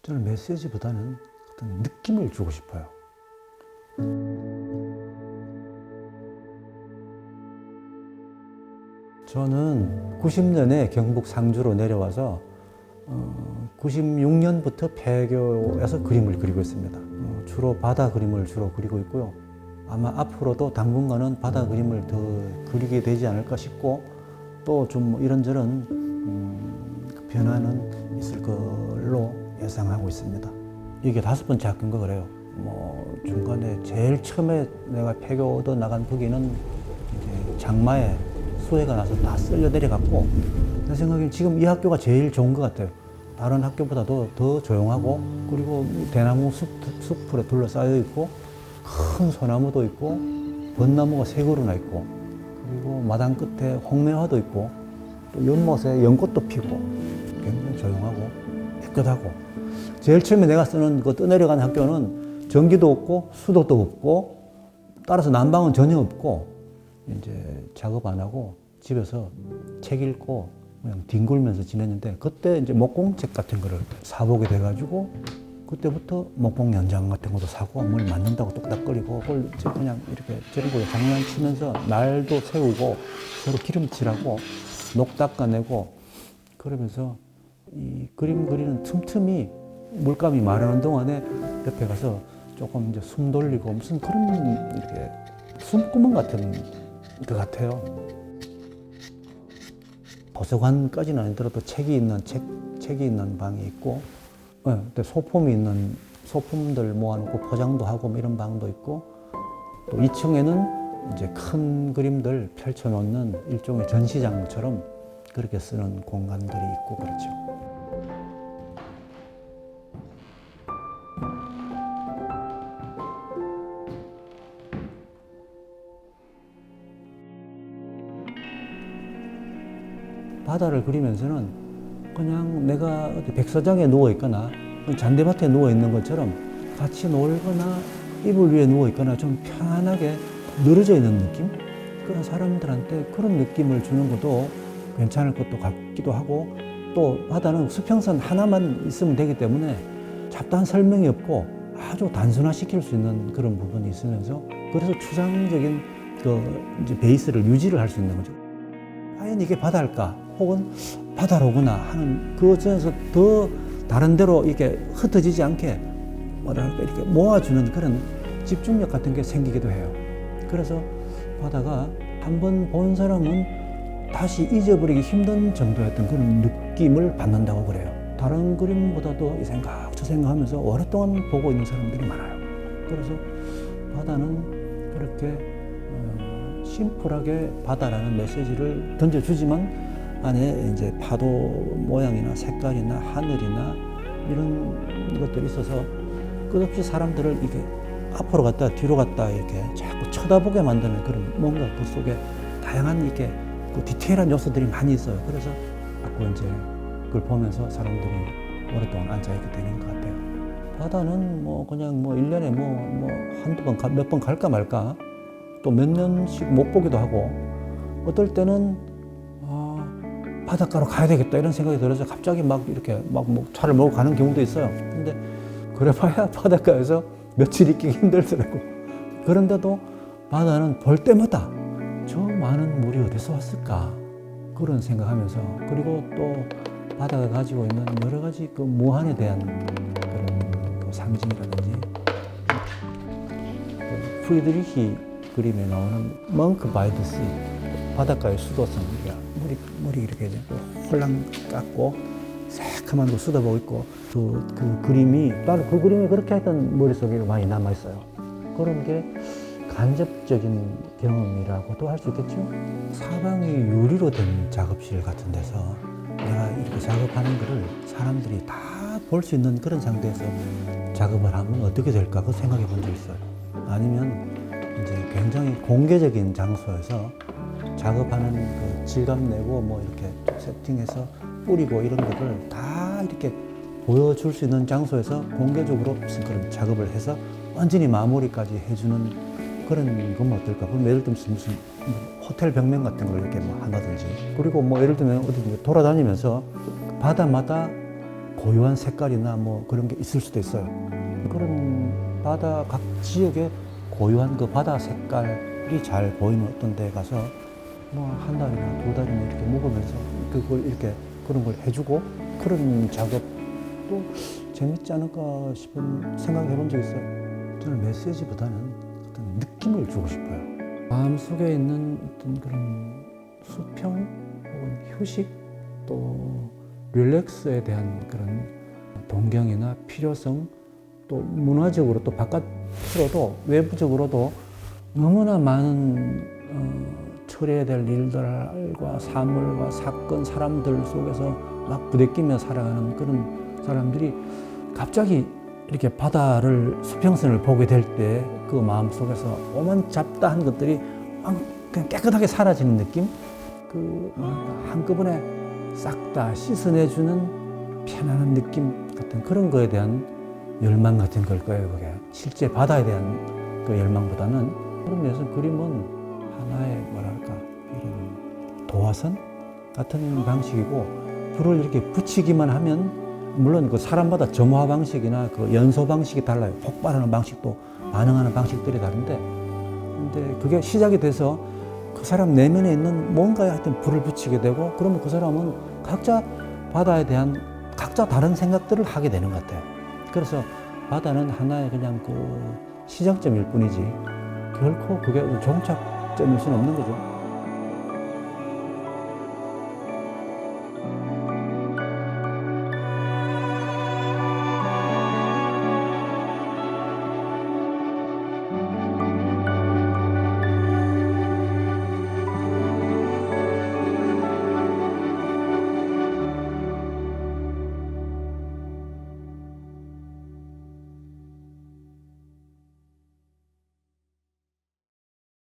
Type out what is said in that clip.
저는 메시지보다는 어떤 느낌을 주고 싶어요. 저는 90년에 경북 상주로 내려와서 96년부터 폐교에서 그림을 그리고 있습니다. 주로 바다 그림을 주로 그리고 있고요. 아마 앞으로도 당분간은 바다 그림을 더 그리게 되지 않을까 싶고, 또 좀 이런저런 변화는 있을 걸로 예상하고 있습니다. 이게 5번째 학교인가 그래요. 중간에 제일 처음에 내가 폐교도 나간 거기는 이제 장마에 수해가 나서 다 쓸려 내려갔고, 내 생각엔 지금 이 학교가 제일 좋은 것 같아요. 다른 학교보다도 더 조용하고, 그리고 대나무 숲으로 둘러싸여 있고, 큰 소나무도 있고, 벚나무가 3그루나 있고, 그리고 마당 끝에 홍매화도 있고, 또 연못에 연꽃도 피고, 굉장히 조용하고 깨끗하고. 제일 처음에 내가 쓰는 그 떠내려간 학교는 전기도 없고 수도도 없고, 따라서 난방은 전혀 없고, 이제 작업 안 하고 집에서 책 읽고 그냥 뒹굴면서 지냈는데, 그때 이제 목공책 같은 거를 사보게 돼가지고, 그때부터 목공 연장 같은 것도 사고, 뭘 만든다고 뚝딱거리고, 그걸 그냥 이렇게 저런 거 장난치면서 날도 세우고, 서로 기름칠하고, 녹 닦아내고, 그러면서 이 그림 그리는 틈틈이 물감이 마르는 동안에 옆에 가서 조금 이제 숨 돌리고, 무슨 그런 이렇게 숨구멍 같은 것 같아요. 도서관까지는 아니더라도 책이 있는 방이 있고, 소품들 모아놓고 포장도 하고 뭐 이런 방도 있고, 또 2층에는 이제 큰 그림들 펼쳐놓는 일종의 전시장처럼 그렇게 쓰는 공간들이 있고 그렇죠. 바다를 그리면서는 그냥 내가 어디 백사장에 누워 있거나 잔디밭에 누워 있는 것처럼 같이 놀거나 이불 위에 누워 있거나 좀 편안하게 늘어져 있는 느낌? 그런 사람들한테 그런 느낌을 주는 것도 괜찮을 것도 같기도 하고, 또 바다는 수평선 하나만 있으면 되기 때문에 잡다한 설명이 없고 아주 단순화시킬 수 있는 그런 부분이 있으면서, 그래서 추상적인 그 이제 베이스를 유지를 할 수 있는 거죠. 과연 이게 바다일까? 혹은 바다로구나 하는 그 점에서 더 다른 데로 이렇게 흩어지지 않게 뭐랄까 이렇게 모아주는 그런 집중력 같은 게 생기기도 해요. 그래서 바다가 한번 본 사람은 다시 잊어버리기 힘든 정도였던 그런 느낌을 받는다고 그래요. 다른 그림보다도 이 생각 저 생각하면서 오랫동안 보고 있는 사람들이 많아요. 그래서 바다는 그렇게 심플하게 바다라는 메시지를 던져주지만, 안에 이제 파도 모양이나 색깔이나 하늘이나 이런 것들이 있어서 끝없이 사람들을 이렇게 앞으로 갔다 뒤로 갔다 이렇게 자꾸 쳐다보게 만드는 그런 뭔가 그 속에 다양한 이렇게 그 디테일한 요소들이 많이 있어요. 그래서 자꾸 이제 그걸 보면서 사람들이 오랫동안 앉아있게 되는 것 같아요. 바다는 그냥 1년에 한두 번, 몇 번 갈까 말까, 또 몇 년씩 못 보기도 하고, 어떨 때는 바닷가로 가야 되겠다 이런 생각이 들어서 갑자기 이렇게 차를 몰고 가는 경우도 있어요. 근데 그래봐야 바닷가에서 며칠 있기 힘들더라고. 그런데도 바다는 볼 때마다 저 많은 물이 어디서 왔을까 그런 생각하면서, 그리고 또 바다가 가지고 있는 여러 가지 그 무한에 대한 그런 그 상징이라든지, 프리드리히 그림에 나오는 Monk by the Sea, 바닷가의 수도성, 머리 이렇게 홀랑 깎고 새카만 거 쏟아보고 있고, 그 그림이 나는 그 그림이 그렇게 하여튼 머릿속에 많이 남아있어요. 그런 게 간접적인 경험이라고도 할 수 있겠죠. 사방이 유리로 된 작업실 같은 데서 내가 이렇게 작업하는 거를 사람들이 다 볼 수 있는 그런 상태에서 작업을 하면 어떻게 될까 그 생각해 본 적 있어요. 아니면 이제 굉장히 공개적인 장소에서 작업하는 그 질감 내고 이렇게 세팅해서 뿌리고 이런 것을 다 이렇게 보여줄 수 있는 장소에서 공개적으로 무슨 그런 작업을 해서 완전히 마무리까지 해주는 그런 건 어떨까? 그럼 예를 들면 무슨 호텔 벽면 같은 걸 이렇게 한다든지, 그리고 예를 들면 어디 돌아다니면서 바다마다 고유한 색깔이나 뭐 그런 게 있을 수도 있어요. 그런 바다 각 지역의 고유한 그 바다 색깔이 잘 보이는 어떤 데 가서 뭐 한 달이나 두 달이나 이렇게 묵으면서 그걸 이렇게 그런 걸 해주고 그런 작업도 재밌지 않을까 싶은 생각을 해본 적이 있어요. 저는 메시지보다는 어떤 느낌을 주고 싶어요. 마음속에 있는 어떤 그런 수평 혹은 휴식 또 릴렉스에 대한 그런 동경이나 필요성 또 문화적으로 또 바깥으로도 외부적으로도 너무나 많은 처리해야 될 일들과 사물과 사건 사람들 속에서 막 부대끼며 살아가는 그런 사람들이 갑자기 이렇게 바다를 수평선을 보게 될 때 그 마음 속에서 오만 잡다한 것들이 그냥 깨끗하게 사라지는 느낌? 그 한꺼번에 싹 다 씻어내주는 편안한 느낌 같은 그런 거에 대한 열망 같은 걸 거예요, 그게. 실제 바다에 대한 그 열망보다는. 그런 면에서 그림은 하나의 뭐랄까, 이런 도화선 같은 방식이고, 불을 이렇게 붙이기만 하면, 물론 그 사람마다 점화 방식이나 그 연소 방식이 달라요. 폭발하는 방식도 반응하는 방식들이 다른데, 근데 그게 시작이 돼서 그 사람 내면에 있는 뭔가에 하여튼 불을 붙이게 되고, 그러면 그 사람은 각자 바다에 대한 각자 다른 생각들을 하게 되는 것 같아요. 그래서 바다는 하나의 그냥 그 시작점일 뿐이지 결코 그게 종착점일 수는 없는 거죠.